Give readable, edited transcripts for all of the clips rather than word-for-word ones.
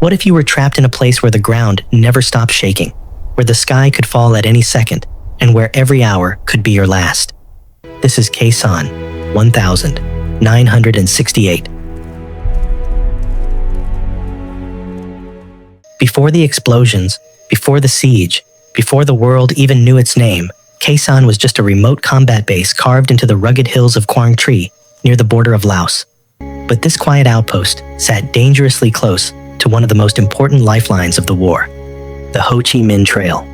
What if you were trapped in a place where the ground never stopped shaking, where the sky could fall at any second, and where every hour could be your last? This is Khe Sanh, 1968. Before the explosions, before the siege, before the world even knew its name, Khe Sanh was just a remote combat base carved into the rugged hills of Quang Tri, near the border of Laos. But this quiet outpost sat dangerously close to one of the most important lifelines of the war, the Ho Chi Minh Trail.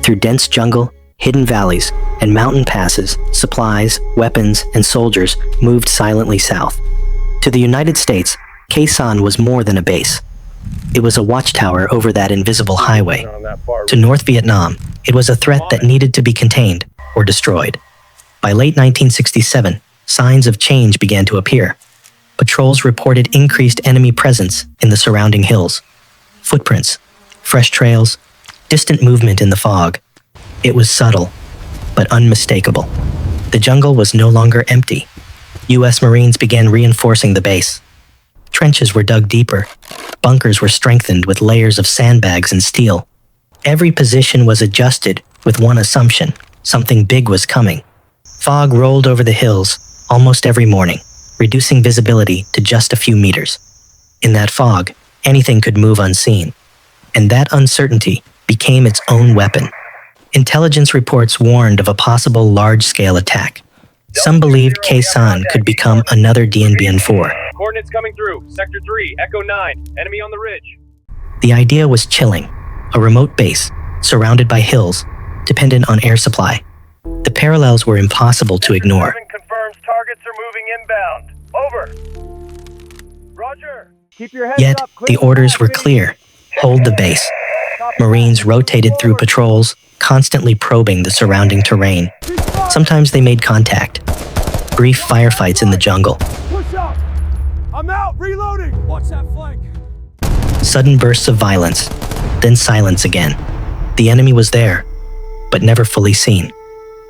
Through dense jungle, hidden valleys, and mountain passes, supplies, weapons, and soldiers moved silently south. To the United States, Khe Sanh was more than a base. It was a watchtower over that invisible highway. To North Vietnam, it was a threat that needed to be contained or destroyed. By late 1967, signs of change began to appear. Patrols reported increased enemy presence in the surrounding hills. Footprints, fresh trails, distant movement in the fog. It was subtle, but unmistakable. The jungle was no longer empty. U.S. Marines began reinforcing the base. Trenches were dug deeper. Bunkers were strengthened with layers of sandbags and steel. Every position was adjusted with one assumption: something big was coming. Fog rolled over the hills almost every morning, reducing visibility to just a few meters. In that fog, anything could move unseen, and that uncertainty became its own weapon. Intelligence reports warned of a possible large-scale attack. Some believed Khe Sanh could become another Dien Bien Phu. Coordinates coming through. Sector 3, Echo 9. Enemy on the ridge. The idea was chilling. A remote base, surrounded by hills, dependent on air supply. The parallels were impossible to ignore. Confirms targets are moving inbound. Over. Roger. Keep your heads Yet, up. the orders were clear. Hold the base. Marines rotated through patrols, constantly probing the surrounding terrain. Sometimes they made contact. Brief firefights in the jungle. Push up. I'm out. Reloading. Watch that flank. Sudden bursts of violence, then silence again. The enemy was there, but never fully seen.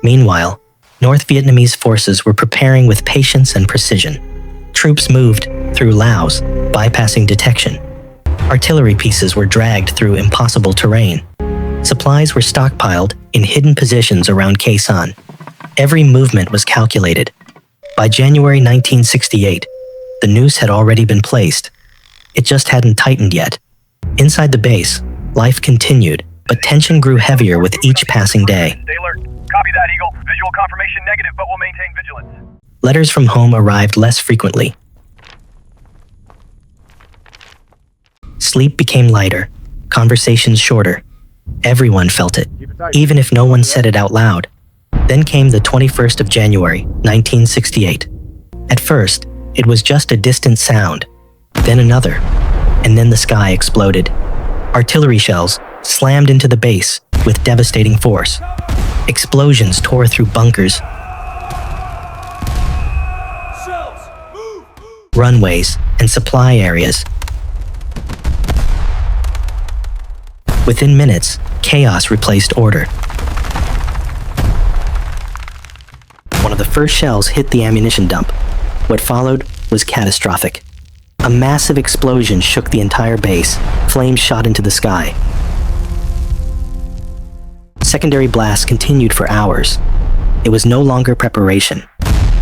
Meanwhile, North Vietnamese forces were preparing with patience and precision. Troops moved through Laos, bypassing detection. Artillery pieces were dragged through impossible terrain. Supplies were stockpiled in hidden positions around Khe Sanh. Every movement was calculated. By January 1968, the noose had already been placed. It just hadn't tightened yet. Inside the base, life continued, but tension grew heavier with each passing day. Stay alert. Copy that, Eagle. Visual confirmation negative, but we'll maintain vigilance. Letters from home arrived less frequently. Sleep became lighter, conversations shorter. Everyone felt it, even if no one said it out loud. Then came the 21st of January, 1968. At first, it was just a distant sound, then another, and then the sky exploded. Artillery shells slammed into the base with devastating force. Explosions tore through bunkers, runways, and supply areas. Within minutes, chaos replaced order. One of the first shells hit the ammunition dump. What followed was catastrophic. A massive explosion shook the entire base. Flames shot into the sky. Secondary blasts continued for hours. It was no longer preparation.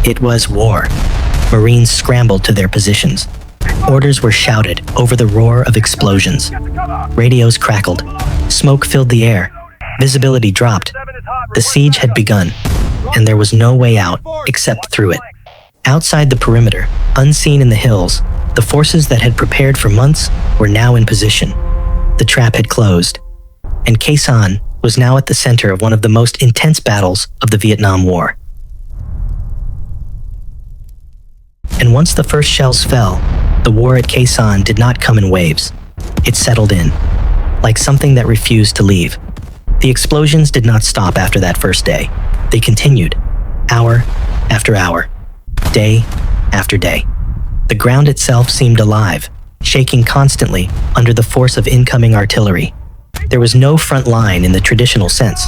It was war. Marines scrambled to their positions. Orders were shouted over the roar of explosions. Radios crackled. Smoke filled the air. Visibility dropped. The siege had begun, and there was no way out except through it. Outside the perimeter, unseen in the hills, the forces that had prepared for months were now in position. The trap had closed, and Khe Sanh was now at the center of one of the most intense battles of the Vietnam War. And once the first shells fell, the war at Khe Sanh did not come in waves. It settled in, like something that refused to leave. The explosions did not stop after that first day. They continued, hour after hour, day after day. The ground itself seemed alive, shaking constantly under the force of incoming artillery. There was no front line in the traditional sense.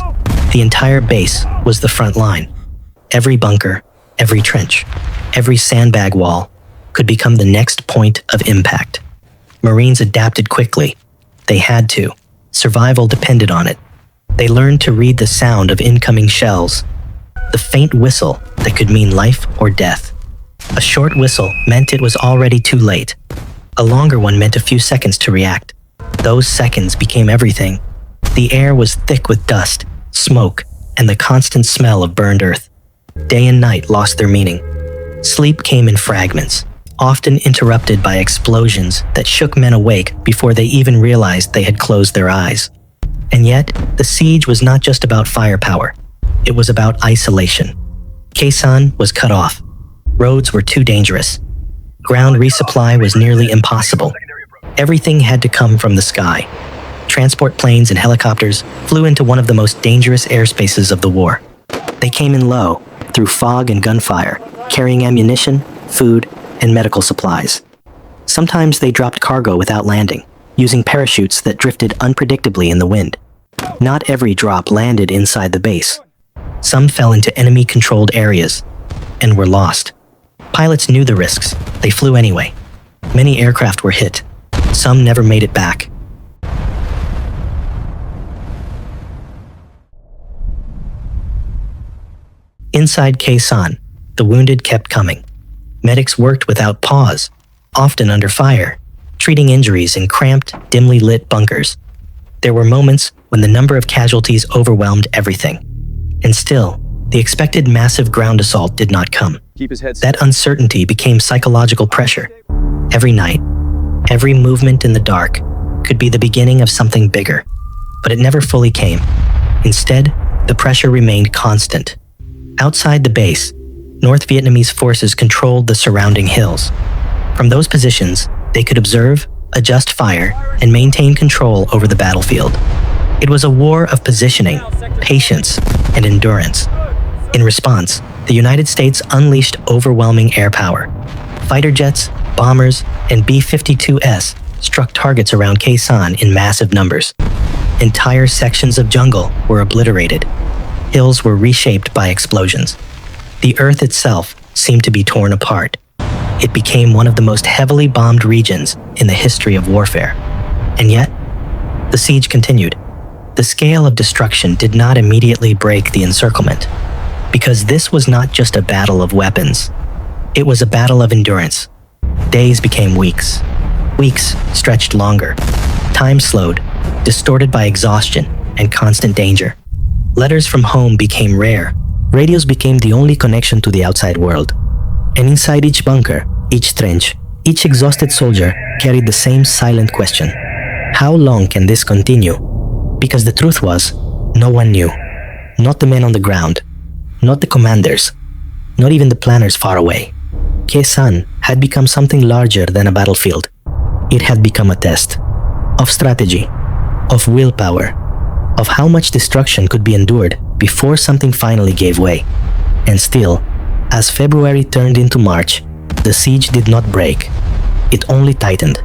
The entire base was the front line. Every bunker, every trench, every sandbag wall could become the next point of impact. Marines adapted quickly. They had to. Survival depended on it. They learned to read the sound of incoming shells. The faint whistle that could mean life or death. A short whistle meant it was already too late. A longer one meant a few seconds to react. Those seconds became everything. The air was thick with dust, smoke, and the constant smell of burned earth. Day and night lost their meaning. Sleep came in fragments, often interrupted by explosions that shook men awake before they even realized they had closed their eyes. And yet, the siege was not just about firepower. It was about isolation. Khe Sanh was cut off. Roads were too dangerous. Ground resupply was nearly impossible. Everything had to come from the sky. Transport planes and helicopters flew into one of the most dangerous airspaces of the war. They came in low, through fog and gunfire, carrying ammunition, food, and medical supplies. Sometimes they dropped cargo without landing, using parachutes that drifted unpredictably in the wind. Not every drop landed inside the base. Some fell into enemy-controlled areas and were lost. Pilots knew the risks. They flew anyway. Many aircraft were hit. Some never made it back. Inside Khe Sanh, the wounded kept coming. Medics worked without pause, often under fire, treating injuries in cramped, dimly lit bunkers. There were moments when the number of casualties overwhelmed everything. And still, the expected massive ground assault did not come. That uncertainty became psychological pressure. Every night, every movement in the dark could be the beginning of something bigger. But it never fully came. Instead, the pressure remained constant. Outside the base, North Vietnamese forces controlled the surrounding hills. From those positions, they could observe, adjust fire, and maintain control over the battlefield. It was a war of positioning, patience, and endurance. In response, the United States unleashed overwhelming air power. Fighter jets, bombers, and B-52s struck targets around Khe Sanh in massive numbers. Entire sections of jungle were obliterated. Hills were reshaped by explosions. The earth itself seemed to be torn apart. It became one of the most heavily bombed regions in the history of warfare. And yet, the siege continued. The scale of destruction did not immediately break the encirclement, because this was not just a battle of weapons. It was a battle of endurance. Days became weeks. Weeks stretched longer. Time slowed, distorted by exhaustion and constant danger. Letters from home became rare. Radios became the only connection to the outside world. And inside each bunker, each trench, each exhausted soldier carried the same silent question. How long can this continue? Because the truth was, no one knew. Not the men on the ground. Not the commanders. Not even the planners far away. Khe Sanh had become something larger than a battlefield. It had become a test. Of strategy. Of willpower. Of how much destruction could be endured before something finally gave way. And still, as February turned into March, the siege did not break. It only tightened.